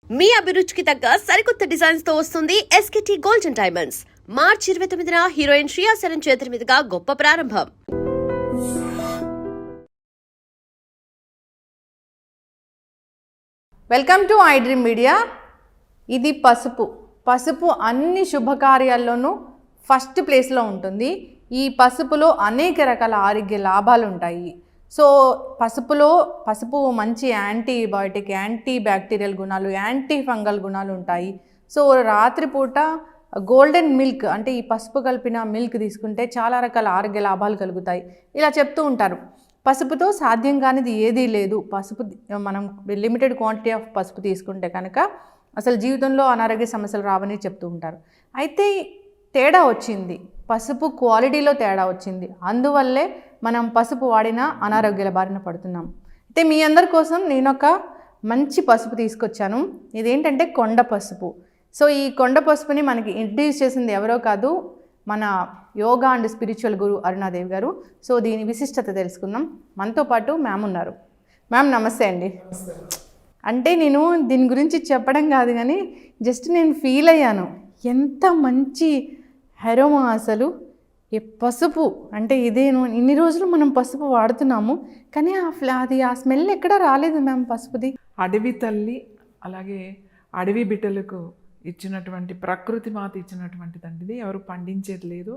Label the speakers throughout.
Speaker 1: మీ అభిరుచికి తగ్గ సరికొత్త డిజైన్స్ తో వస్తుంది SKT గోల్డెన్ డైమండ్స్. మార్చి 29న హీరోయిన్ శ్రియా సరన్ చేతుల మీదుగా గొప్ప ప్రారంభం.
Speaker 2: Welcome to I dream media. ఇది పసుపు అన్ని శుభకార్యాల్లోనూ ఫస్ట్ ప్లేస్లో ఉంటుంది. ఈ పసుపులో అనేక రకాల ఆరోగ్య లాభాలు ఉంటాయి. సో పసుపు మంచి యాంటీబయాటిక్, యాంటీ బ్యాక్టీరియల్ గుణాలు, యాంటీ ఫంగల్ గుణాలు ఉంటాయి. సో రాత్రిపూట గోల్డెన్ మిల్క్ అంటే ఈ పసుపు కలిపిన మిల్క్ తీసుకుంటే చాలా రకాల ఆరోగ్య లాభాలు కలుగుతాయి. ఇలా చెప్తూ ఉంటారు. పసుపుతో సాధ్యం కానిది ఏదీ లేదు. మనం లిమిటెడ్ క్వాంటిటీ ఆఫ్ పసుపు తీసుకుంటే కనుక అసలు జీవితంలో అనారోగ్య సమస్యలు రావని చెప్తూ ఉంటారు. అయితే తేడా వచ్చింది, పసుపు క్వాలిటీలో తేడా వచ్చింది. అందువల్లే మనం పసుపు వాడిన అనారోగ్యాల బారిన పడుతున్నాం. అయితే మీ అందరి కోసం నేను ఒక మంచి పసుపు తీసుకొచ్చాను. ఇదేంటంటే కొండ పసుపు. సో ఈ కొండ పసుపుని మనకి ఇంట్రడ్యూస్ చేసింది ఎవరో కాదు, మన యోగా అండ్ స్పిరిచువల్ గురు అరుణాదేవి గారు. సో దీని విశిష్టత తెలుసుకుందాం. మనతో పాటు మ్యామ్ ఉన్నారు. మ్యామ్ నమస్తే అండి. అంటే నేను దీని గురించి చెప్పడం కాదు కానీ జస్ట్ నేను ఫీల్ అయ్యాను, ఎంత మంచి హెరోమా అసలు. ఈ పసుపు అంటే ఇదేను, ఇన్ని రోజులు మనం పసుపు వాడుతున్నాము కానీ ఆ స్మెల్ ఎక్కడ రాలేదు మ్యామ్ పసుపుది.
Speaker 3: అడవి తల్లి అలాగే అడవి బిడ్డలకు ఇచ్చినటువంటి ప్రకృతి మాత ఇచ్చినటువంటిదండి ఇది. ఎవరు పండించేది లేదు.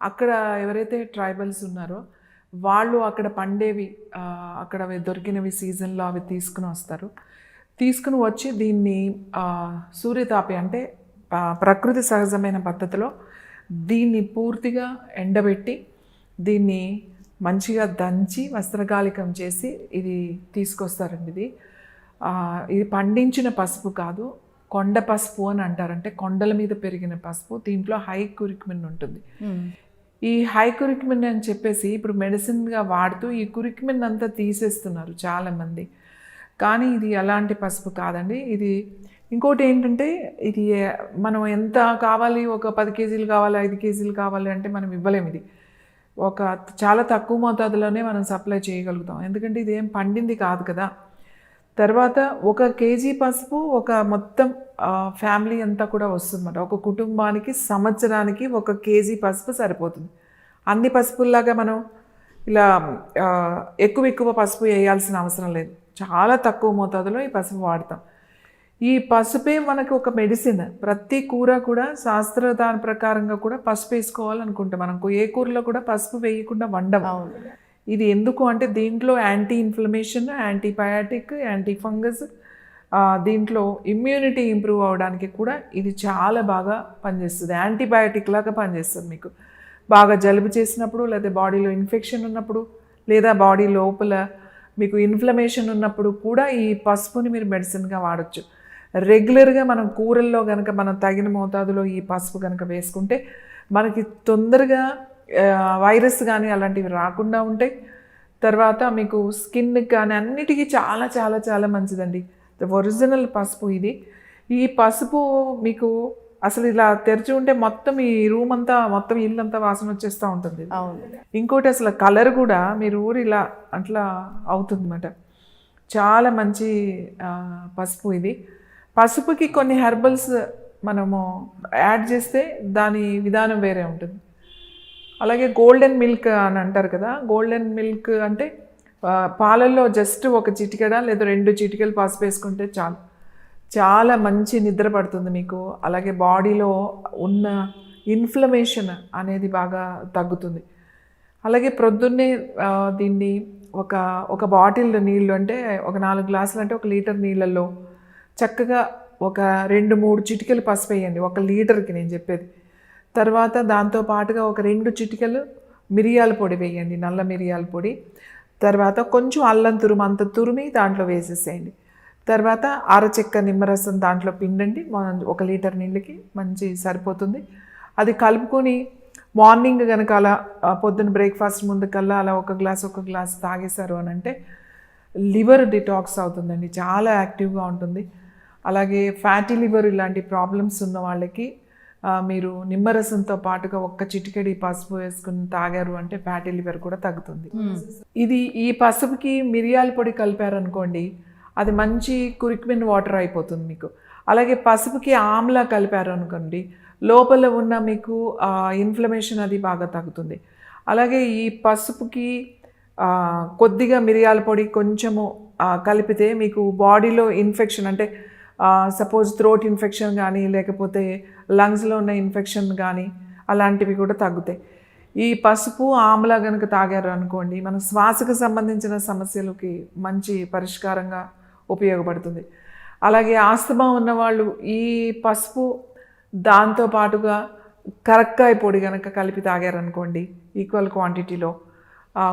Speaker 3: అక్కడ ఎవరైతే ట్రైబల్స్ ఉన్నారో వాళ్ళు అక్కడ పండేవి, అక్కడ దొరికినవి సీజన్లో అవి తీసుకుని వచ్చి దీన్ని సూర్యతాపి అంటే ప్రకృతి సహజమైన పద్ధతిలో దీన్ని పూర్తిగా ఎండబెట్టి దీన్ని మంచిగా దంచి వస్త్రగాలికం చేసి ఇది తీసుకొస్తారండి. ఇది పండించిన పసుపు కాదు, కొండ పసుపు అని అంటారంటే కొండల మీద పెరిగిన పసుపు. దీంట్లో హై కురిక్మిన్ ఉంటుంది. ఈ హై కురిక్మిన్ అని చెప్పేసి ఇప్పుడు మెడిసిన్గా వాడుతూ ఈ కురిక్మిన్ అంతా తీసేస్తున్నారు చాలామంది. కానీ ఇది అలాంటి పసుపు కాదండి. ఇది ఇంకోటి ఏంటంటే ఇది మనం ఎంత కావాలి, ఒక 10 కేజీలు కావాలి, 5 కేజీలు కావాలి అంటే మనం ఇవ్వలేము. ఇది ఒక చాలా తక్కువ మోతాదులోనే మనం సప్లై చేయగలుగుతాం, ఎందుకంటే ఇది ఏం పండింది కాదు కదా. తర్వాత 1 కేజీ పసుపు ఒక మొత్తం ఫ్యామిలీ అంతా కూడా వస్తుందన్నమాట. ఒక కుటుంబానికి సంవత్సరానికి 1 కేజీ పసుపు సరిపోతుంది. అన్ని పసుపుల్లాగా మనం ఇలా ఎక్కువ పసుపు వేయాల్సిన అవసరం లేదు. చాలా తక్కువ మోతాదులో ఈ పసుపు వాడతాం. ఈ పసుపే మనకు ఒక మెడిసిన్. ప్రతి కూర కూడా దాని ప్రకారంగా కూడా పసుపు వేసుకోవాలనుకుంటే మనకు ఏ కూరలో కూడా పసుపు వేయకుండా వండము. ఇది ఎందుకు అంటే దీంట్లో anti inflammation, antibiotic, anti fungus, దీంట్లో ఇమ్యూనిటీ ఇంప్రూవ్ అవ్వడానికి కూడా ఇది చాలా బాగా పనిచేస్తుంది. యాంటీబయాటిక్ లాగా పనిచేస్తుంది. మీకు బాగా జలుబు చేసినప్పుడు, లేదా బాడీలో ఇన్ఫెక్షన్ ఉన్నప్పుడు, లేదా బాడీ లోపల మీకు ఇన్ఫ్లమేషన్ ఉన్నప్పుడు కూడా ఈ పసుపుని మీరు మెడిసిన్గా వాడచ్చు. రెగ్యులర్గా మనం కూరల్లో కనుక మనం తగిన మోతాదులో ఈ పసుపు కనుక వేసుకుంటే మనకి తొందరగా వైరస్ కానీ అలాంటివి రాకుండా ఉంటాయి. తర్వాత మీకు స్కిన్కి కానీ అన్నిటికీ చాలా చాలా చాలా మంచిదండి. ఒరిజినల్ పసుపు ఇది. ఈ పసుపు మీకు అసలు ఇలా తెరిచి ఉంటే మొత్తం ఈ రూమ్ అంతా, మొత్తం ఇల్లంతా వాసన వచ్చేస్తూ ఉంటుంది. ఇంకోటి అసలు కలర్ కూడా మీరు ఇలా అట్లా అవుతుందన్నమాట. చాలా మంచి పసుపు ఇది. పసుపుకి కొన్ని హెర్బల్స్ మనము యాడ్ చేస్తే దాని విధానం వేరే ఉంటుంది. అలాగే గోల్డెన్ మిల్క్ అని అంటారు కదా. గోల్డెన్ మిల్క్ అంటే పాలల్లో జస్ట్ 1 చిటికెడ లేదా 2 చిటికెలు పసుపు వేసుకుంటే చాలు, చాలా మంచి నిద్ర పడుతుంది మీకు. అలాగే బాడీలో ఉన్న ఇన్ఫ్లమేషన్ అనేది బాగా తగ్గుతుంది. అలాగే ప్రొద్దున్నే దీన్ని ఒక బాటిల్ నీళ్ళు అంటే ఒక 4 గ్లాసులు అంటే 1 లీటర్ నీళ్ళల్లో చక్కగా ఒక 2-3 చిటికెలు పసుపు వేయండి 1 లీటర్కి నేను చెప్పేది. తర్వాత దాంతో పాటుగా ఒక 2 చిటికెలు మిరియాల పొడి వేయండి, నల్ల మిరియాల పొడి. తర్వాత కొంచెం అల్లం అంత తురిమి దాంట్లో వేసేసేయండి. తర్వాత అరచెక్క నిమ్మరసం దాంట్లో పిండండి. 1 లీటర్ నీళ్ళకి మంచి సరిపోతుంది. అది కలుపుకొని మార్నింగ్ కనుక అలా పొద్దున్న బ్రేక్ఫాస్ట్ ముందుకల్లా అలా ఒక గ్లాస్ తాగేశారు అని అంటే లివర్ డిటాక్స్ అవుతుందండి, చాలా యాక్టివ్గా ఉంటుంది. అలాగే ఫ్యాటీ లివర్ ఇలాంటి ప్రాబ్లమ్స్ ఉన్న వాళ్ళకి మీరు నిమ్మరసంతో పాటుగా 1 చిటికెడి పసుపు వేసుకుని తాగారు అంటే ఫ్యాటీ లివర్ కూడా తగ్గుతుంది. ఈ పసుపుకి మిరియాల పొడి కలిపారనుకోండి, అది మంచి కురిక్మిన్ వాటర్ అయిపోతుంది మీకు. అలాగే పసుపుకి ఆమ్లా కలిపారు అనుకోండి, లోపల ఉన్న మీకు ఇన్ఫ్లమేషన్ అది బాగా తగ్గుతుంది. అలాగే ఈ పసుపుకి కొద్దిగా మిరియాల పొడి కొంచెము కలిపితే మీకు బాడీలో ఇన్ఫెక్షన్ అంటే సపోజ్ థ్రోట్ ఇన్ఫెక్షన్ కానీ లేకపోతే లంగ్స్లో ఉన్న ఇన్ఫెక్షన్ కానీ అలాంటివి కూడా తగ్గుతాయి. ఈ పసుపు ఆమ్లా కనుక తాగారు అనుకోండి, మన శ్వాసకు సంబంధించిన సమస్యలకి మంచి పరిష్కారంగా ఉపయోగపడుతుంది. అలాగే ఆస్తమా ఉన్నవాళ్ళు ఈ పసుపు దాంతో పాటుగా కరక్కాయ పొడి కనుక కలిపి తాగారనుకోండి ఈక్వల్ క్వాంటిటీలో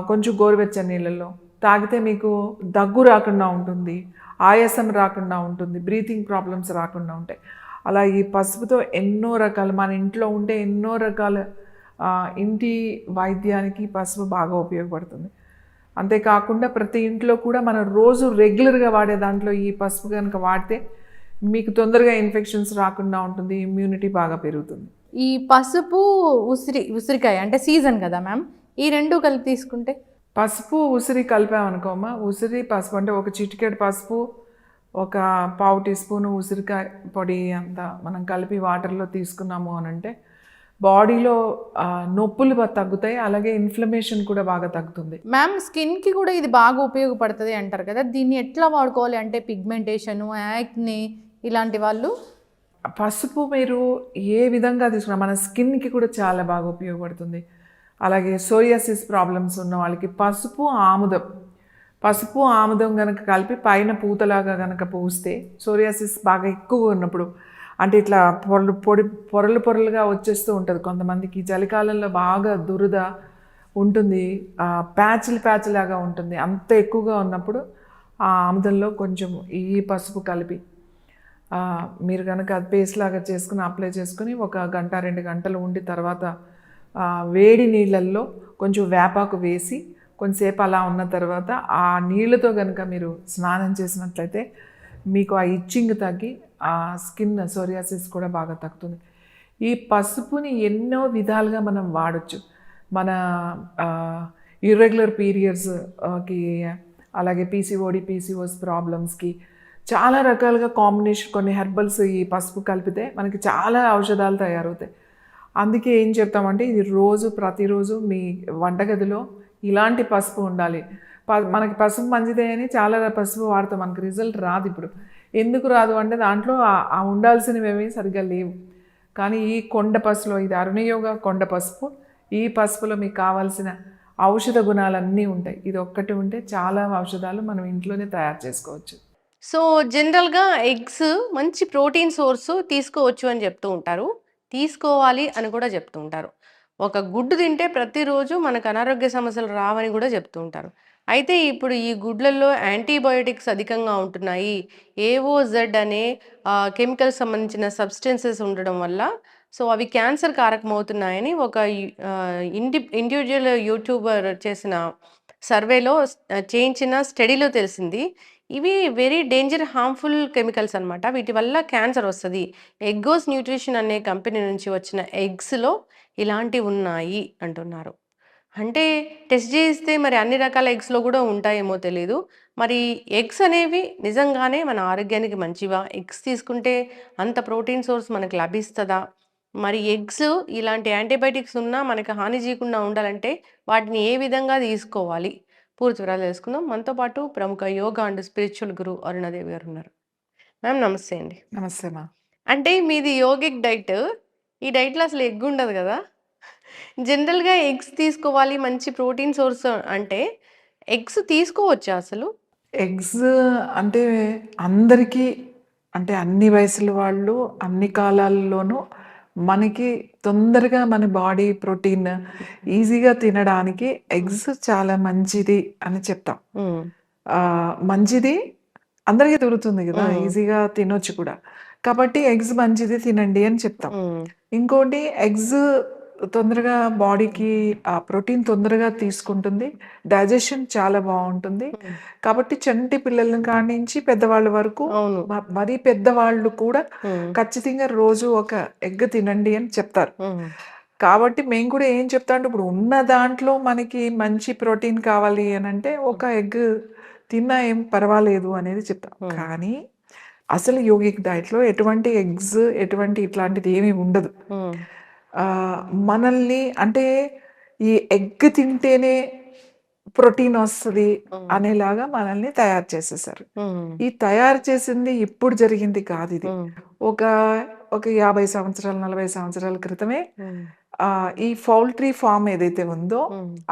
Speaker 3: కొంచెం గోరువెచ్చని నీళ్ళల్లో తాగితే మీకు దగ్గు రాకుండా ఉంటుంది, ఆయాసం రాకుండా ఉంటుంది, బ్రీతింగ్ ప్రాబ్లమ్స్ రాకుండా ఉంటాయి. అలా ఈ పసుపుతో ఎన్నో రకాలు మన ఇంట్లో ఉంటే ఎన్నో రకాల ఇంటి వైద్యానికి పసుపు బాగా ఉపయోగపడుతుంది. అంతేకాకుండా ప్రతి ఇంట్లో కూడా మనం రోజు రెగ్యులర్గా వాడే దాంట్లో ఈ పసుపు కనుక వాడితే మీకు తొందరగా ఇన్ఫెక్షన్స్ రాకుండా ఉంటుంది, ఇమ్యూనిటీ బాగా పెరుగుతుంది.
Speaker 2: ఈ పసుపు ఉసిరికాయ అంటే సీజన్ కదా మ్యామ్, ఈ రెండు కలిపి తీసుకుంటే?
Speaker 3: పసుపు ఉసిరి కలిపామనుకోమా, ఉసిరి పసుపు అంటే ఒక చిటికెడు పసుపు ఒక పావు టీ స్పూను ఉసిరికాయ పొడి అంతా మనం కలిపి వాటర్లో తీసుకున్నాము అని అంటే బాడీలో నొప్పులు తగ్గుతాయి, అలాగే ఇన్ఫ్లమేషన్ కూడా బాగా తగ్గుతుంది.
Speaker 2: మ్యామ్ స్కిన్కి కూడా ఇది బాగా ఉపయోగపడుతుంది అంటారు కదా, దీన్ని ఎట్లా వాడుకోవాలి అంటే పిగ్మెంటేషను, యాక్నే ఇలాంటి వాళ్ళు?
Speaker 3: పసుపు మీరు ఏ విధంగా తీసుకున్నా మన స్కిన్కి కూడా చాలా బాగా ఉపయోగపడుతుంది. అలాగే సోరియాసిస్ ప్రాబ్లమ్స్ ఉన్న వాళ్ళకి పసుపు ఆముదం కనుక కలిపి పైన పూతలాగా కనుక పూస్తే సోరియాసిస్ బాగా ఎక్కువ ఉన్నప్పుడు అంటే ఇట్లా పొరలుగా వచ్చేస్తూ ఉంటుంది కొంతమందికి. చలికాలంలో బాగా దురద ఉంటుంది, ప్యాచ్ లాగా ఉంటుంది, అంత ఎక్కువగా ఉన్నప్పుడు ఆ ఆముదంలో కొంచెం ఈ పసుపు కలిపి మీరు కనుక అది పేస్ట్ లాగా చేసుకుని అప్లై చేసుకుని 1 గంట 2 గంటలు ఉండి తర్వాత వేడి నీళ్ళల్లో కొంచెం వేపాకు వేసి కొంచెంసేపు అలా ఉన్న తర్వాత ఆ నీళ్ళతో కనుక మీరు స్నానం చేసినట్లయితే మీకు ఆ ఇచ్చింగ్ తగ్గి ఆ స్కిన్ సోరియాసిస్ కూడా బాగా తగ్గుతుంది. ఈ పసుపుని ఎన్నో విధాలుగా మనం వాడచ్చు. మన ఇర్రెగ్యులర్ పీరియడ్స్కి అలాగే పీసీఓస్ ప్రాబ్లమ్స్కి చాలా రకాలుగా కాంబినేషన్ కొన్ని హెర్బల్స్ ఈ పసుపు కలిపితే మనకి చాలా ఔషధాలు తయారవుతాయి. అందుకే ఏం చెప్తామంటే ఇది ప్రతిరోజు మీ వంటగదిలో ఇలాంటి పసుపు ఉండాలి. మనకి పసుపు మంచిదే అని చాలా పసుపు వాడతాం, మనకి రిజల్ట్ రాదు. ఇప్పుడు ఎందుకు రాదు అంటే దాంట్లో ఉండాల్సినవి ఏమీ సరిగ్గా లేవు. కానీ ఈ కొండ పసుపులో, ఇది అరుణయోగ కొండ పసుపు, ఈ పసుపులో మీకు కావాల్సిన ఔషధ గుణాలన్నీ ఉంటాయి. ఇది ఒక్కటి ఉంటే చాలా ఔషధాలు మనం ఇంట్లోనే తయారు చేసుకోవచ్చు.
Speaker 1: సో జనరల్గా ఎగ్స్ మంచి ప్రోటీన్ సోర్సు తీసుకోవచ్చు అని చెప్తూ ఉంటారు, తీసుకోవాలి అని కూడా చెప్తూ ఉంటారు. ఒక గుడ్డు తింటే ప్రతిరోజు మనకు అనారోగ్య సమస్యలు రావని కూడా చెప్తూ ఉంటారు. అయితే ఇప్పుడు ఈ గుడ్లలో యాంటీబయోటిక్స్ అధికంగా ఉంటున్నాయి, AOZ అనే కెమికల్స్ సంబంధించిన సబ్స్టెన్సెస్ ఉండడం వల్ల సో అవి క్యాన్సర్ కారకమవుతున్నాయని ఒక ఇండివిజువల్ యూట్యూబర్ చేసిన సర్వేలో చేయించిన స్టడీలో తెలిసింది. ఇవి వెరీ హార్మ్ఫుల్ కెమికల్స్ అనమాట. వీటి వల్ల క్యాన్సర్ వస్తుంది. ఎగ్గోస్ న్యూట్రిషన్ అనే కంపెనీ నుంచి వచ్చిన ఎగ్స్లో ఇలాంటివి ఉన్నాయి అంటున్నారు. అంటే టెస్ట్ చేయిస్తే మరి అన్ని రకాల ఎగ్స్లో కూడా ఉంటాయేమో తెలీదు. మరి ఎగ్స్ అనేవి నిజంగానే మన ఆరోగ్యానికి మంచివా? ఎగ్స్ తీసుకుంటే అంత ప్రోటీన్ సోర్స్ మనకు లభిస్తుందా? మరి ఎగ్స్ ఇలాంటి యాంటీబయాటిక్స్ ఉన్నా మనకి హాని చేయకుండా ఉండాలంటే వాటిని ఏ విధంగా తీసుకోవాలి? పూర్తి వివరాలు తెలుసుకుందాం. మనతో పాటు ప్రముఖ యోగా అండ్ స్పిరిచువల్ గురు అరుణాదేవి గారు ఉన్నారు. మ్యామ్ నమస్తే అండి.
Speaker 3: నమస్తే మా.
Speaker 1: అంటే మీది యోగిక్ డైట్, ఈ డైట్లో అసలు ఎగ్ ఉండదు కదా. జనరల్గా ఎగ్స్ తీసుకోవాలి మంచి ప్రోటీన్ సోర్స్ అంటే ఎగ్స్ తీసుకోవచ్చా అసలు?
Speaker 3: ఎగ్స్ అంటే అందరికీ అంటే అన్ని వయసుల వాళ్ళు అన్ని కాలాల్లోనూ మనకి తొందరగా మన బాడీ ప్రోటీన్ ఈజీగా తినడానికి ఎగ్స్ చాలా మంచిది అని చెప్తాం. మంచిది అందరికీ దొరుకుతుంది కదా, ఈజీగా తినొచ్చు కూడా, కాబట్టి ఎగ్స్ మంచిది తినండి అని చెప్తాం. ఇంకోటి ఎగ్స్ తొందరగా బాడీకి ఆ ప్రోటీన్ తొందరగా తీసుకుంటుంది, డైజెషన్ చాలా బాగుంటుంది. కాబట్టి చంటి పిల్లల కాడి నుంచి పెద్దవాళ్ళ వరకు, మరీ పెద్దవాళ్ళు కూడా ఖచ్చితంగా రోజు ఒక ఎగ్ తినండి అని చెప్తారు. కాబట్టి మేము కూడా ఏం చెప్తాం అంటే ఇప్పుడు ఉన్న దాంట్లో మనకి మంచి ప్రోటీన్ కావాలి అని అంటే ఒక ఎగ్ తిన్నా ఏం పర్వాలేదు అనేది చెప్తాం. కానీ అసలు యోగిక్ డైట్‌లో ఎటువంటి ఎగ్స్, ఎటువంటి ఇట్లాంటిది ఏమీ ఉండదు. మనల్ని అంటే ఈ ఎగ్ తింటేనే ప్రోటీన్ వస్తది అనేలాగా మనల్ని తయారు చేసేసారు. ఈ తయారు చేసింది ఇప్పుడు జరిగింది కాదిది. ఒక ఒక 50 సంవత్సరాలు, 40 సంవత్సరాల క్రితమే ఈ పౌల్ట్రీ ఫార్మ్ ఏదైతే ఉందో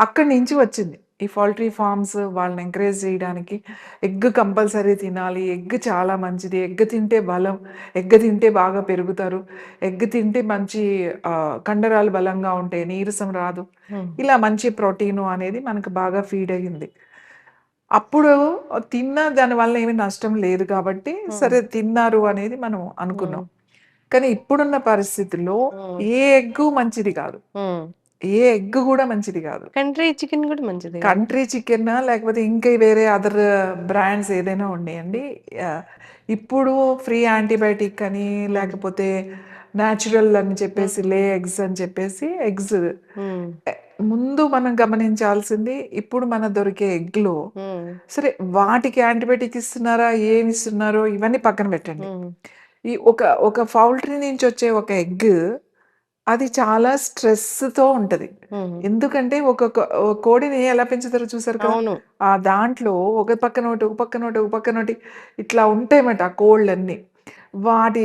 Speaker 3: అక్కడి నుంచి వచ్చింది. ఈ పౌల్ట్రీ ఫార్మ్స్ వాళ్ళని ఎంకరేజ్ చేయడానికి ఎగ్ కంపల్సరీ తినాలి, ఎగ్ చాలా మంచిది, ఎగ్ తింటే బలం, ఎగ్ తింటే బాగా పెరుగుతారు, ఎగ్ తింటే మంచి కండరాలు బలంగా ఉంటాయి, నీరసం రాదు, ఇలా మంచి ప్రోటీను అనేది మనకు బాగా ఫీడ్ అయ్యింది. అప్పుడు తిన్నా దానివల్ల ఏమీ నష్టం లేదు కాబట్టి సరే తిన్నారు అనేది మనం అనుకున్నాం. కానీ ఇప్పుడున్న పరిస్థితుల్లో ఏ ఎగ్గు మంచిది కాదు, ఏ ఎగ్ కూడా మంచిది కాదు.
Speaker 1: కంట్రీ చికెన్ కూడా మంచిది.
Speaker 3: కంట్రీ చికెన్ లేకపోతే ఇంకా వేరే అదర్ బ్రాండ్స్ ఏదైనా ఉన్నాయండి, ఇప్పుడు ఫ్రీ యాంటీబయాటిక్ అని లేకపోతే న్యాచురల్ అని చెప్పేసి లే ఎగ్స్ అని చెప్పేసి ఎగ్స్ ముందు మనం గమనించాల్సింది ఇప్పుడు మన దొరికే ఎగ్లో సరే వాటికి యాంటీబయాటిక్ ఇస్తున్నారా ఏమి ఇస్తున్నారో ఇవన్నీ పక్కన పెట్టండి. ఈ ఒక పౌల్ట్రీ నుంచి వచ్చే ఒక ఎగ్ అది చాలా స్ట్రెస్తో ఉంటది. ఎందుకంటే కోడిని ఎలా పెంచుతారో చూసారు కదా,
Speaker 1: అవును.
Speaker 3: ఆ దాంట్లో ఒక పక్కన ఒకటి ఒక పక్కన ఒకటి ఒక పక్కన ఒకటి ఇట్లా ఉంటాయన్నమాట ఆ కోళ్ళన్నీ. వాటి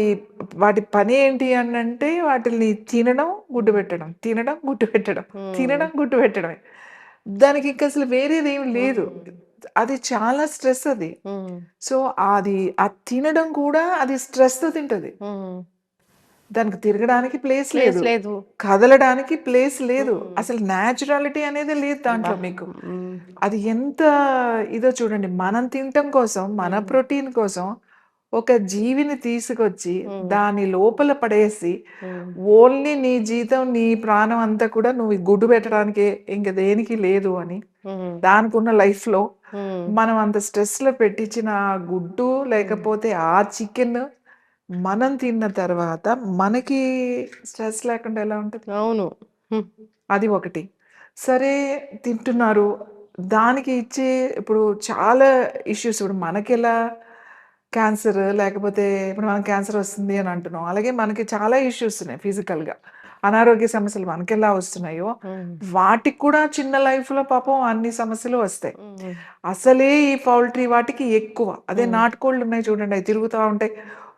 Speaker 3: వాటి పని ఏంటి అని అంటే వాటిని తినడం, గుడ్డు పెట్టడం, తినడం, గుడ్డు పెట్టడం, తినడం, గుడ్డు పెట్టడమే. దానికి ఇంకా అసలు వేరేది ఏమి లేదు. అది చాలా స్ట్రెస్ అది. సో అది తినడం కూడా అది స్ట్రెస్తో తింటది. దానికి తిరగడానికి ప్లేస్ లేదు,
Speaker 1: లేదు.
Speaker 3: కదలడానికి ప్లేస్ లేదు, అసలు న్యాచురాలిటీ అనేది లేదు దాంట్లో మీకు. అది ఎంత ఇదో చూడండి, మనం తినటం కోసం, మన ప్రోటీన్ కోసం ఒక జీవిని తీసుకొచ్చి దాని లోపల పడేసి ఓన్లీ నీ జీతం, నీ ప్రాణం అంతా కూడా నువ్వు గుడ్డు పెట్టడానికి ఇంక దేనికి లేదు అని దానికి ఉన్న లైఫ్లో మనం అంత స్ట్రెస్లో పెట్టించిన ఆ గుడ్డు లేకపోతే ఆ చికెన్ మనం తిన్న తర్వాత మనకి స్ట్రెస్ లేకుండా ఎలా ఉంటుంది?
Speaker 1: అవును.
Speaker 3: అది ఒకటి. సరే తింటున్నారు, దానికి ఇచ్చే ఇప్పుడు చాలా ఇష్యూస్ ఇప్పుడు మనకెలా క్యాన్సర్ లేకపోతే ఇప్పుడు మనకు క్యాన్సర్ వస్తుంది అని అంటున్నాం, అలాగే మనకి చాలా ఇష్యూస్ ఉన్నాయి ఫిజికల్గా, అనారోగ్య సమస్యలు మనకెలా వస్తున్నాయో వాటికి కూడా చిన్న లైఫ్లో పాపం అన్ని సమస్యలు వస్తాయి. అసలే ఈ పౌల్ట్రీ వాటికి ఎక్కువ. అదే నాటుకోళ్ళు ఉన్నాయి చూడండి, అవి తిరుగుతూ ఉంటాయి,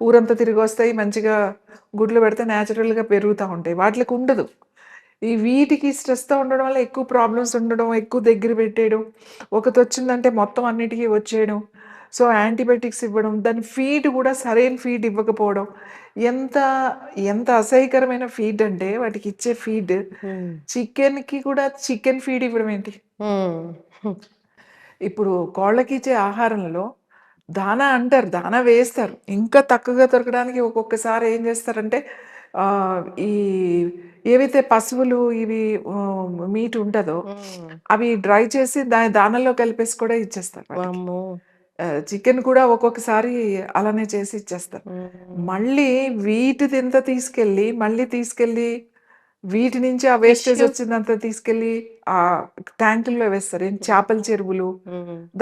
Speaker 3: ఊరంతా తిరిగి వస్తాయి, మంచిగా గుడ్లు పెడితే న్యాచురల్గా పెరుగుతూ ఉంటాయి. వాటికి ఉండదు. ఈ వీటికి స్ట్రెస్తో ఉండడం వల్ల ఎక్కువ ప్రాబ్లమ్స్ ఉండడం, ఎక్కువ దగ్గర పెట్టేయడం, ఒకటి వచ్చిందంటే మొత్తం అన్నిటికీ వచ్చేయడం, సో యాంటీబయాటిక్స్ ఇవ్వడం, దాని ఫీడ్ కూడా సరైన ఫీడ్ ఇవ్వకపోవడం, ఎంత ఎంత అసహ్యకరమైన ఫీడ్ అంటే వాటికి ఇచ్చే ఫీడ్. చికెన్కి కూడా చికెన్ ఫీడ్ ఇవ్వడం ఏంటి? ఇప్పుడు కోళ్ళకి ఇచ్చే ఆహారంలో దానా అంటారు, దానా వేస్తారు, ఇంకా తక్కువగా దొరకడానికి ఒక్కొక్కసారి ఏం చేస్తారంటే ఈ ఏవైతే పశువులు ఇవి మీట్ ఉంటుందో అవి డ్రై చేసి దానిలో కలిపేసి కూడా ఇచ్చేస్తారు వాటికి. చికెన్ కూడా ఒక్కొక్కసారి అలానే చేసి ఇచ్చేస్తారు. మళ్ళీ వీటిది ఎంత తీసుకెళ్ళి వీటి నుంచి ఆ వేస్టేజ్ వచ్చిందంతా తీసుకెళ్ళి ఆ ట్యాంకుల్లో వేస్తారు. చేపల చెరువులు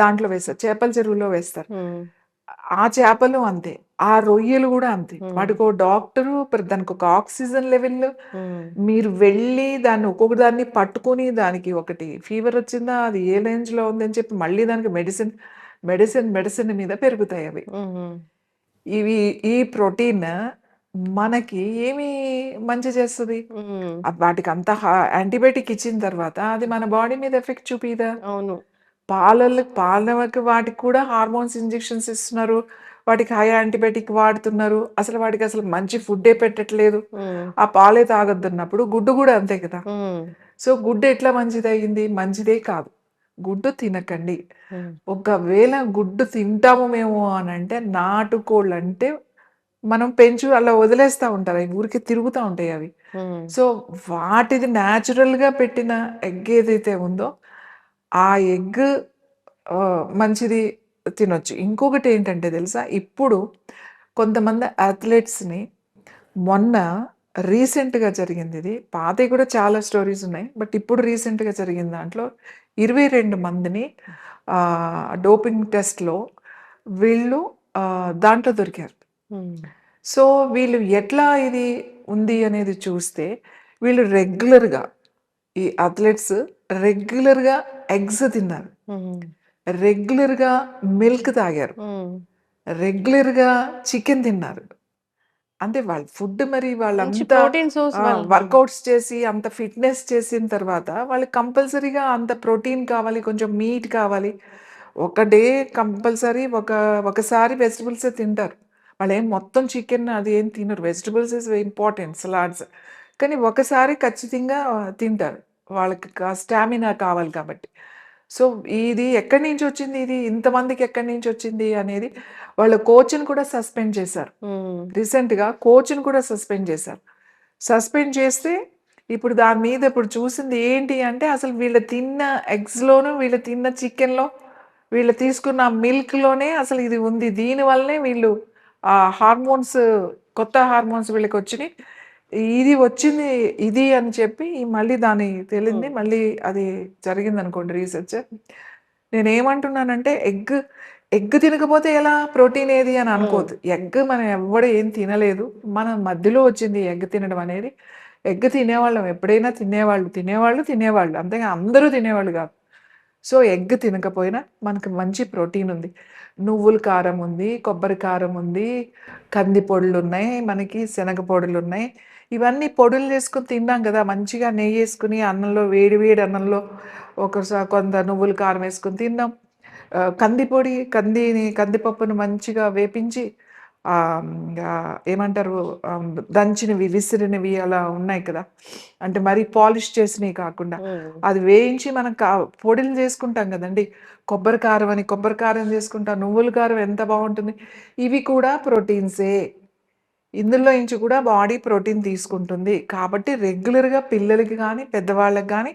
Speaker 3: దాంట్లో వేస్తారు, చేపల చెరువులో వేస్తారు. ఆ చేపలు అంతే, ఆ రొయ్యలు కూడా అంతే. వాటికి ఒక డాక్టరు, దానికి ఒక ఆక్సిజన్ లెవెల్, మీరు వెళ్ళి దాన్ని ఒక్కొక్క దాన్ని పట్టుకొని దానికి ఒకటి ఫీవర్ వచ్చిందా, అది ఏ రేంజ్లో ఉందని చెప్పి మళ్ళీ దానికి మెడిసిన్ మీద పెరుగుతాయి అవి. ఈ ప్రోటీన్ మనకి ఏమి మంచి చేస్తుంది? వాటికి అంత యాంటీబయాటిక్ ఇచ్చిన తర్వాత అది మన బాడీ మీద ఎఫెక్ట్ చూపిదా?
Speaker 1: అవును.
Speaker 3: పాలకి వాటికి కూడా హార్మోన్స్ ఇంజెక్షన్స్ ఇస్తున్నారు, వాటికి హై యాంటీబయాటిక్ వాడుతున్నారు, అసలు వాటికి అసలు మంచి ఫుడ్డే పెట్టట్లేదు. ఆ పాలే తాగొద్దన్నప్పుడు గుడ్డు కూడా అంతే కదా. సో గుడ్డు ఎట్లా మంచిది అయ్యింది? మంచిదే కాదు. గుడ్డు తినకండి. ఒకవేళ గుడ్డు తింటాము మేము అని అంటే నాటుకోళ్ళు అంటే మనం పెంచు అలా వదిలేస్తూ ఉంటారు, అవి ఊరికి తిరుగుతూ ఉంటాయి అవి. సో వాటిది న్యాచురల్గా పెట్టిన ఎగ్ ఏదైతే ఉందో ఆ ఎగ్ మంచిది, తినొచ్చు. ఇంకొకటి ఏంటంటే తెలుసా, ఇప్పుడు కొంతమంది అథ్లెట్స్ని మొన్న రీసెంట్గా జరిగింది, ఇది పాతవి కూడా చాలా స్టోరీస్ ఉన్నాయి, బట్ ఇప్పుడు రీసెంట్గా జరిగిన దాంట్లో 22 మందిని డోపింగ్ టెస్ట్‌లో వీళ్ళు దాంట్లో దొరికారు.
Speaker 1: హ్మ్.
Speaker 3: సో, వీళ్ళు ఎట్లా ఇది ఉంది అనేది చూస్తే, వీళ్ళు రెగ్యులర్‌గా ఈ అథ్లెట్స్ రెగ్యులర్‌గా ఎగ్స్ తిన్నారు.
Speaker 1: హ్మ్.
Speaker 3: రెగ్యులర్‌గా మిల్క్ తాగారు.
Speaker 1: హ్మ్.
Speaker 3: రెగ్యులర్‌గా చికెన్ తిన్నారు. అంటే వాళ్ళ ఫుడ్ మరి
Speaker 1: మంచి
Speaker 3: వాళ్ళంతా
Speaker 1: ప్రోటీన్ సోర్స్ వాళ్ళు.
Speaker 3: వర్కౌట్స్ చేసి, అంత ఫిట్‌నెస్ చేసిన తర్వాత వాళ్ళకి కంపల్సరీగా అంత ప్రోటీన్ కావాలి, కొంచెం మీట్ కావాలి. ఒక డే కంపల్సరీ ఒకసారి వెజిటబుల్సే తింటారు. వాళ్ళేం మొత్తం చికెన్ అది ఏం తినరు. Vegetables is important salads. కానీ ఒకసారి ఖచ్చితంగా తింటారు. వాళ్ళకి స్టామినా కావాలి కాబట్టి. సో, ఇది ఎక్కడి నుంచొచ్చింది ఇది? ఇంతమందికి ఎక్కడి నుంచొచ్చింది అనేది వాళ్ళ కోచ్‌ని కూడా సస్పెండ్ చేశారు.
Speaker 1: హ్మ్.
Speaker 3: రీసెంట్‌గా కోచ్‌ని కూడా సస్పెండ్ చేశారు. సస్పెండ్ చేస్తే ఇప్పుడు దాని మీద ఇప్పుడు చూసింది ఏంటి అంటే అసలు వీళ్ళు తిన్న ఎగ్స్‌లోను, వీళ్ళు తిన్న చికెన్‌లో, వీళ్ళు తీసుకున్న మిల్క్‌లోనే అసలు ఇది ఉంది. దీని వల్లనే వీళ్ళు హార్మోన్స్ కొత్త హార్మోన్స్ వీళ్ళకొచ్చినియి. ఇది వచ్చింది ఇది అని చెప్పి మళ్ళీ దాన్ని తేలింది.
Speaker 1: హ్మ్.
Speaker 3: మళ్ళీ అది జరిగిందనుకోండి రీసెర్చ్. నేనేమంటున్నానంటే ఎగ్ తినకపోతే ఎలా? ప్రోటీన్ ఏది అని
Speaker 1: హ్మ్.
Speaker 3: అనుకోవద్దు. ఎగ్ మనం ఎవ్వడు ఏం తినలేదు. మన మధ్యలో వచ్చింది ఎగ్ తినడం అనేది. ఎగ్ తినేవాళ్ళం. ఎప్పుడైనా తినేవాళ్ళు. అంతేగాని అందరూ తినేవాళ్ళు గాదు. సో, ఎగ్ తినకపోయినా మనకు మంచి ప్రోటీన్ ఉంది. నువ్వుల కారం ఉంది, కొబ్బరి కారం ఉంది, కంది పొడులున్నాయి, మనకి శనగ పొడులున్నాయి. ఇవన్నీ పొడులు చేసుకొని తింటాం గదా! మంచిగా నెయ్యేసుకొని అన్నంలో వేడి వేడి అన్నంలో కొంత నువ్వుల కారం ఏసుకొని తిందాం. కందిపప్పును మంచిగా వేపించి ఏమంటారు దంచినవి, విసిరినవి అలా ఉన్నాయి కదా! అంటే మరీ పాలిష్ చేసినవి కాకుండా.
Speaker 1: హ్మ్.
Speaker 3: అది వేయించి మనం పొడిలు చేసుకుంటాం గదండీ! కొబ్బరి కారం చేసుకుంటాం. నువ్వుల కారం ఎంత బావుంటుంది. ఇవి కూడా ప్రోటీన్సే. ఇందులో నుంచి కూడా బాడీ ప్రోటీన్ తీసుకుంటుంది. కాబట్టి రెగ్యులర్‌గా పిల్లలకి గానీ, పెద్దవాళ్ళకి గానీ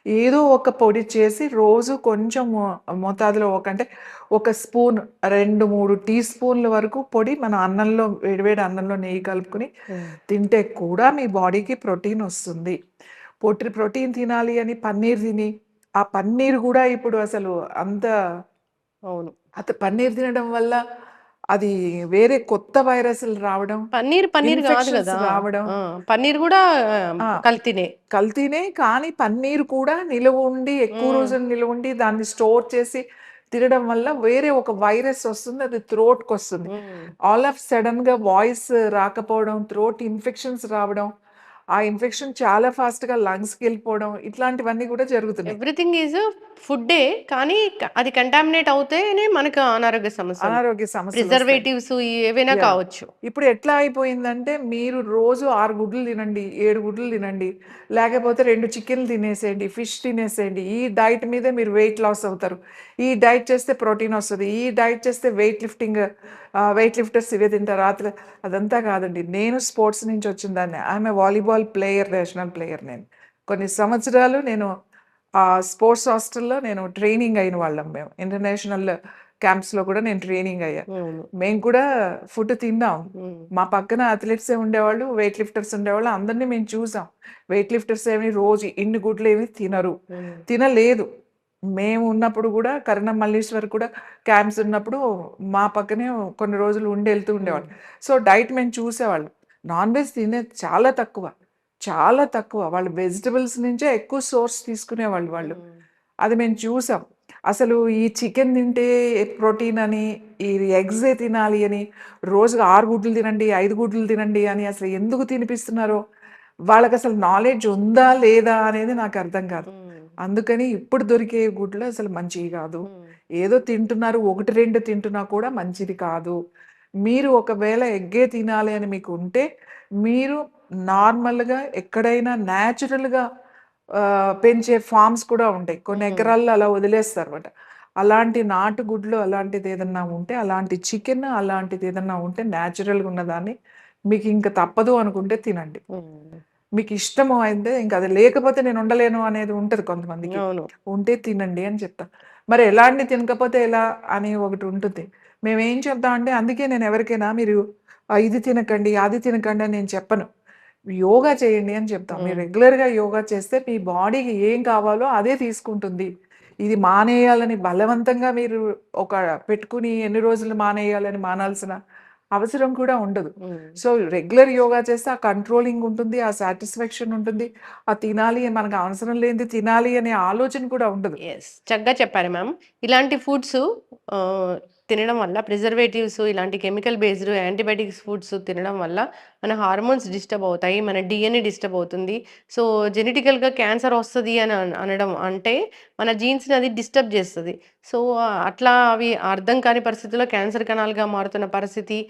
Speaker 3: ఏదో ఒక పొడి చేసి రోజు కొంచెం మోతాదులో అంటే ఒక స్పూన్ 2, 3 టీ స్పూన్ల వరకు పొడి మన అన్నంలో వేడి వేడి అన్నంలో నెయ్యి కలుపుకొని
Speaker 1: హ్మ్.
Speaker 3: తింటే కూడా మీ బాడీకి ప్రోటీన్ వస్తుంది. ప్రోటీన్ తినాలి అని పన్నీర్ తిని, ఆ పన్నీర్ గూడా ఇప్పుడు అసలు అంత
Speaker 1: అవును.
Speaker 3: పన్నీర్ తినడం వల్ల అది వేరే కొత్త వైరస్‌లు రావడం,
Speaker 1: పన్నీర్ గాదు
Speaker 3: ఇన్ఫెక్షన్స్
Speaker 1: గదా!
Speaker 3: రావడం.
Speaker 1: ఆ! పన్నీర్ గూడా
Speaker 3: ఆ!
Speaker 1: కల్తీనే.
Speaker 3: కల్తీనే కానీ పన్నీర్ కూడా నిలవుండి, ఎక్కువ
Speaker 1: హ్మ్.
Speaker 3: రోజులు నిలవుండి, దాన్ని స్టోర్ చేసి తినడం వల్ల వేరే ఒక వైరస్ వస్తుంది. అది థ్రోట్‌కొస్తుంది.
Speaker 1: హ్మ్.
Speaker 3: ఆల్ ఆఫ్ సడెన్‌గా వాయిస్ రాకపోవడం, థ్రోట్ ఇన్ఫెక్షన్స్ రావడం, ఆ ఇన్ఫెక్షన్ చాలా ఫాస్ట్‌గా లంగ్స్‌కెళ్ళిపోవడం, ఇట్లాంటివన్నీ కూడా జరుగుతున్నాయి.
Speaker 1: ఎవ్రీథింగ్ ఈజ్ ఫుడ్డే. కానీ అది కంటామినేట్ అవుతేనే మనకు అనారోగ్య సమస్యలు.
Speaker 3: అనారోగ్య సమస్యలొస్తాయి.
Speaker 1: ప్రిజర్వేటివ్స్ ఏవైనా
Speaker 3: యాహ్!
Speaker 1: కావచ్చు.
Speaker 3: ఇప్పుడు ఎట్లా అయిపోయిందంటే, మీరు రోజు 6 గుడ్లు తినండి, 7 గుడ్లు తినండి, లేకపోతే 2 చికెన్‌లు తినేసేయండి, ఫిష్ తినేసేయండి. ఈ డైట్ మీదే మీరు వెయిట్ లాస్ అవుతారు. ఈ డైట్ చేస్తే ప్రోటీన్ వస్తది. ఈ డైట్ చేస్తే వెయిట్ లిఫ్టర్స్ ఇవే తింటారు. అదంతా కాదండి. నేను స్పోర్ట్స్ నుంచి వచ్చిన దాన్ని. I am a volleyball player, national player నేను. కొన్ని సంవత్సరాలు నేను స్పోర్ట్స్ హాస్టల్‌లో నేను ట్రైనింగ్ అయిన వాళ్ళం మేము. ఇంటర్నేషనల్ క్యాంప్స్‌లో కూడా నేను ట్రైనింగ్ అయ్యా.
Speaker 1: అవును.
Speaker 3: మేము కూడా ఫుడ్ తిన్నాం.
Speaker 1: హ్మ్.
Speaker 3: మా పక్కన అథ్లెట్సే ఉండేవాళ్ళు, వెయిట్ లిఫ్టర్స్ ఉండేవాళ్ళు. అందరిని మేము చూసాం. వెయిట్ లిఫ్టర్స్ ఏమి రోజు ఇన్ని గుడ్లేమి తినరు.
Speaker 1: హ్మ్.
Speaker 3: తినలేదు. మేము ఉన్నప్పుడు గూడా కరణం మల్లీశ్వర్ కూడా క్యాంప్స్ ఉన్నప్పుడు మా పక్కనే కొన్ని రోజులు వెళ్తూ
Speaker 1: హ్మ్.
Speaker 3: ఉండేవాళ్ళు. సో, డైట్ మేము చూసేవాళ్ళం. నాన్ వెజ్ తినేది చాలా తక్కువ. చాలా తక్కువ. వాళ్ళు వెజిటబుల్స్ నుంచే ఎక్కువ సోర్స్ తీసుకునేవాళ్ళు వాళ్ళు.
Speaker 1: హ్మ్.
Speaker 3: అది మేము చూసాం. అసలు ఈ చికెన్ తింటే ప్రోటీన్ అని, ఈ ఎగ్సే తినాలి అని, రోజుకి 6 గుడ్లు తినండి, 5 గుడ్లు తినండి అని అసలు ఎందుకు తినిపిస్తున్నారో, వాళ్ళకసలు నాలెడ్జ్ ఉందా? లేదా? అనేది నాకర్థం కాదు.
Speaker 1: హ్మ్.
Speaker 3: అందుకని ఇప్పుడు దొరికే గుడ్లు అసలు మంచివి కాదు.
Speaker 1: హ్మ్.
Speaker 3: ఏదో తింటున్నారు, 1, 2 తింటున్నా కూడా మంచిది కాదు. మీరు ఒకవేళ ఎగ్గే తినాలి అని మీకు ఉంటే, మీరు నార్మల్‌గా ఎక్కడైనా న్యాచురల్‌గా పెంచే ఫార్మ్స్ కూడా ఉంటాయి. కొన్ని
Speaker 1: హ్మ్.
Speaker 3: ఎకరాల్లో అలా వదిలేస్తారన్నమాట. అలాంటి నాటుగుడ్లు అలాంటిదేదన్నా ఉంటే, అలాంటి చికెన్ అలాంటిదేదన్నా ఉంటే న్యాచురల్‌గా ఉన్నదాన్ని మీకింక తప్పదు అనుకుంటే తినండి.
Speaker 1: హ్మ్.
Speaker 3: మీకిష్టము అయితే ఇంక అది లేకపోతే నేను ఉండలేను అనేది ఉంటది కొంతమందికి.
Speaker 1: అవును.
Speaker 3: ఉంటే తినండి అని చెప్తా. మరి ఎలాంటివి తినకపోతే ఎలా అని ఒకటుంటుంది. మేమేం చెప్తామంటే అందుకే నేను ఎవరికైనా మీరు ఇది తినకండి, అది తినకండి అని నేను చెప్పను. యోగా చేయండి అని చెప్తాం. మీరు
Speaker 1: హ్మ్.
Speaker 3: రెగ్యులర్‌గా యోగా చేస్తే మీ బాడీకి ఏం కావాలో అదే తీసుకుంటుంది. ఇది మానేయాలని బలవంతంగా మీరు ఒక పెట్టుకుని ఎన్ని రోజులు మానేయాలని మానాల్సిన అవసరం కూడా ఉండదు. సో రెగ్యులర్ యోగా చేస్తే ఆ కంట్రోలింగ్ ఉంటుంది, ఆ సాటిస్ఫాక్షన్ ఉంటుంది, ఆ తినాలి మనకు అవసరం లేనిది తినాలి అనే ఆలోచన కూడా ఉండదు.
Speaker 1: ఎస్, చక్కగా చెప్పారు మ్యామ్. ఇలాంటి ఫుడ్స్ తినడం వల్ల ప్రిజర్వేటివ్స్, ఇలాంటి కెమికల్ బేస్డ్ యాంటీబయాటిక్స్ ఫుడ్స్ తినడం వల్ల మన హార్మోన్స్ డిస్టర్బ్ అవుతాయి, మన డిఎన్ఏ డిస్టర్బ్ అవుతుంది. సో జెనెటికల్గా క్యాన్సర్ వస్తుంది అని అనడం అంటే మన జీన్స్ని అది డిస్టర్బ్ చేస్తుంది. సో అట్లా అవి అర్థం కాని పరిస్థితుల్లో క్యాన్సర్ కణాలుగా మారుతున్న పరిస్థితి,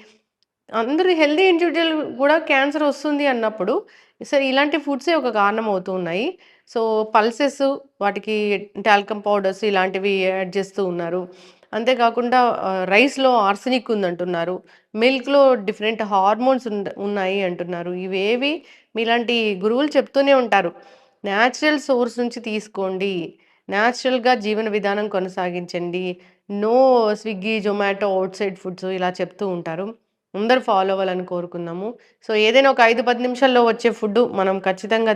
Speaker 1: అందరూ హెల్దీ ఇండివిజువల్ కూడా క్యాన్సర్ వస్తుంది అన్నప్పుడు సరే ఇలాంటి ఫుడ్సే ఒక కారణం అవుతూ ఉన్నాయి. సో పల్సెస్, వాటికి టాల్కమ్ పౌడర్స్ ఇలాంటివి యాడ్ చేస్తూ ఉన్నారు. అంతేకాకుండా రైస్లో ఆర్సెనిక్ ఉందంటున్నారు, మిల్క్లో డిఫరెంట్ హార్మోన్స్ ఉన్నాయి అంటున్నారు. ఇవేవి మీలాంటి గురువులు చెప్తూనే ఉంటారు, న్యాచురల్ సోర్స్ నుంచి తీసుకోండి, న్యాచురల్గా జీవన విధానం కొనసాగించండి, no Swiggy Zomato outside foods ఇలా చెప్తూ ఉంటారు. అందరూ ఫాలో అవ్వాలని కోరుకుందాము. సో ఏదైనా ఒక 5-10 నిమిషాల్లో వచ్చే ఫుడ్ మనం ఖచ్చితంగా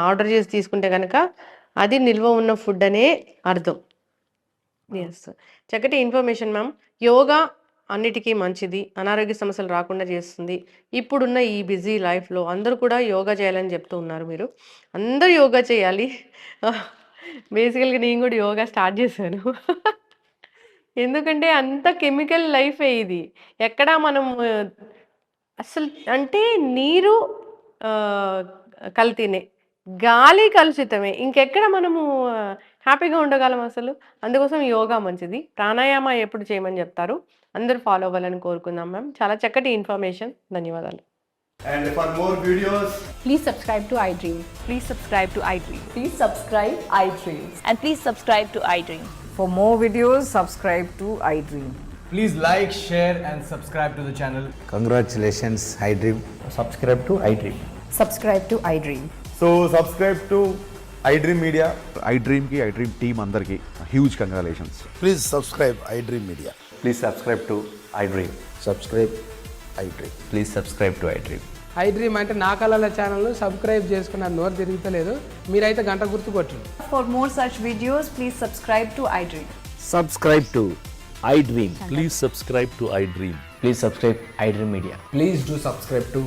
Speaker 1: ఆర్డర్ చేసి తీసుకుంటే కనుక అది నిల్వ ఉన్న ఫుడ్ అనే అర్థం. ఎస్, చక్కటి ఇన్ఫర్మేషన్ మ్యామ్. యోగా అన్నిటికీ మంచిది, అనారోగ్య సమస్యలు రాకుండా చేస్తుంది. ఇప్పుడున్న ఈ బిజీ లైఫ్లో అందరూ కూడా యోగా చేయాలని చెప్తూ ఉన్నారు మీరు. అందరూ యోగా చేయాలి. బేసికల్గా నేను కూడా యోగా స్టార్ట్ చేశాను. ఎందుకంటే అంత కెమికల్ లైఫే ఇది. ఎక్కడా మనం అసలు అంటే నీరు కల్తీనే, గాలి కలుషితమే. ఇంకెక్కడ మనము హ్యాపీగా ఉండగలం అసలు? అందుకోసం యోగా మంచిది. ప్రాణాయామ ఎప్పుడు చేయమని చెప్తారు. అందరూ ఫాలో అవ్వాలని కోరుకుందాం మ్యామ్. చాలా చక్కటి ఇన్ఫర్మేషన్. ధన్యవాదాలు.
Speaker 4: And for more videos,
Speaker 5: Please subscribe to iDream.
Speaker 6: Please subscribe to iDream.
Speaker 5: Please subscribe iDream.
Speaker 6: And please subscribe to iDream.
Speaker 7: For more videos, subscribe to iDream.
Speaker 4: please like, share and subscribe to the channel.
Speaker 8: Congratulations, iDream.
Speaker 9: Subscribe to iDream.
Speaker 5: Subscribe to iDream.
Speaker 9: So subscribe to iDream Media.
Speaker 10: iDream ki iDream team అందరికి huge congratulations.
Speaker 8: Please subscribe iDream Media.
Speaker 9: Please subscribe to iDream.
Speaker 8: Subscribe iDream.
Speaker 9: Please subscribe to iDream.
Speaker 11: iDream అంటే నా కళల channel subscribe చేసుకున్నారు, నోరు తిరుగుతలేదు, మీరైతే గంట గుర్తు కొట్టండి.
Speaker 5: For more such videos, please subscribe to iDream.
Speaker 8: Subscribe to iDream.
Speaker 12: Please subscribe to iDream.
Speaker 9: Please subscribe iDream Media.
Speaker 4: Please do subscribe to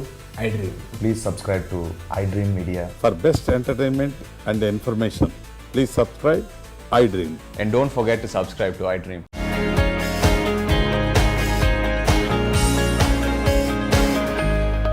Speaker 4: iDream.
Speaker 9: Please subscribe to iDream Media.
Speaker 10: For best entertainment and information, please subscribe iDream.
Speaker 9: And don't forget to subscribe to iDream.